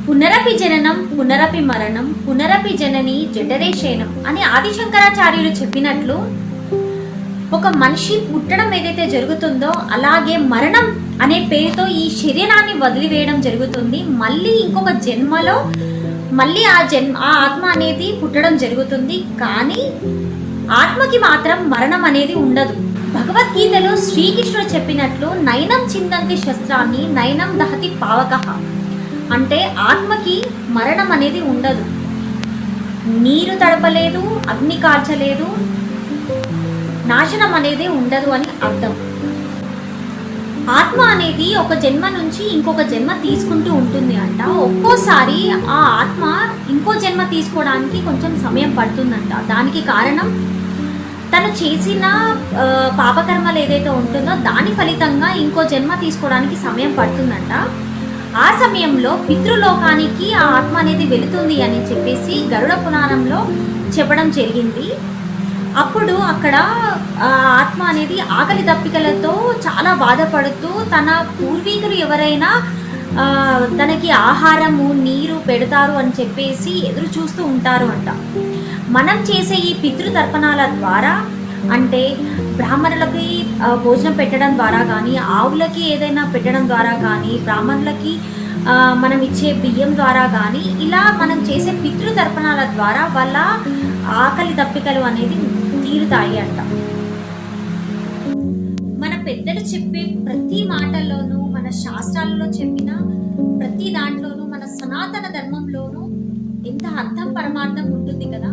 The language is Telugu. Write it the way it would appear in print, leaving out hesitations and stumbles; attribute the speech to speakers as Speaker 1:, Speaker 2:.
Speaker 1: పునరపి జననం పునరపి మరణం పునరపి జనని జఠరేశయనం అని ఆదిశంకరాచార్యులు చెప్పినట్లు ఒక మనిషి పుట్టడం ఏదైతే జరుగుతుందో అలాగే మరణం అనే పేరుతో ఈ శరీరాన్ని వదిలివేయడం జరుగుతుంది. మళ్ళీ ఇంకొక జన్మలో మళ్ళీ ఆ ఆత్మ అనేది పుట్టడం జరుగుతుంది. కానీ ఆత్మకి మాత్రం మరణం అనేది ఉండదు. భగవద్గీతలో శ్రీకృష్ణుడు చెప్పినట్లు నయనం చిందంతి శస్త్రాన్ని నయనం దహతి పావకః అంటే ఆత్మకి మరణం అనేది ఉండదు. నీరు తడపలేదు, అగ్ని కాల్చలేదు, నాశనం అనేది ఉండదు అని అర్థం. ఆత్మ అనేది ఒక జన్మ నుంచి ఇంకొక జన్మ తీసుకుంటూ ఉంటుంది అంట. ఒక్కోసారి ఆ ఆత్మ ఇంకో జన్మ తీసుకోవడానికి కొంచెం సమయం పడుతుందంట. దానికి కారణం తను చేసిన పాపకర్మలు ఏదైతే ఉంటుందో దాని ఫలితంగా ఇంకో జన్మ తీసుకోవడానికి సమయం పడుతుందంట. ఆ సమయంలో పితృలోకానికి ఆ ఆత్మ అనేది వెళుతుంది అని చెప్పేసి గరుడ పురాణంలో చెప్పడం జరిగింది. అప్పుడు అక్కడ ఆత్మ అనేది ఆకలి దప్పికలతో చాలా బాధపడుతూ తన పూర్వీకులు ఎవరైనా తనకి ఆహారము నీరు పెడతారు అని చెప్పేసి ఎదురు చూస్తూ ఉంటారు అంట. మనం చేసే ఈ పితృతర్పణాల ద్వారా అంటే బ్రాహ్మణులకి భోజనం పెట్టడం ద్వారా కానీ, ఆవులకి ఏదైనా పెట్టడం ద్వారా కానీ, బ్రాహ్మణులకి మనం ఇచ్చే బియ్యం ద్వారా కానీ, ఇలా మనం చేసే పితృతర్పణాల ద్వారా వాళ్ళ ఆకలి దప్పికలు అనేది తీరుతాయి అంట. మన పెద్దలు చెప్పే ప్రతి మాటల్లోనూ, మన శాస్త్రాలలో చెప్పిన ప్రతి దాంట్లోనూ, మన సనాతన ధర్మంలోనూ ఎంత అర్థం పరమార్థం ఉంటుంది కదా.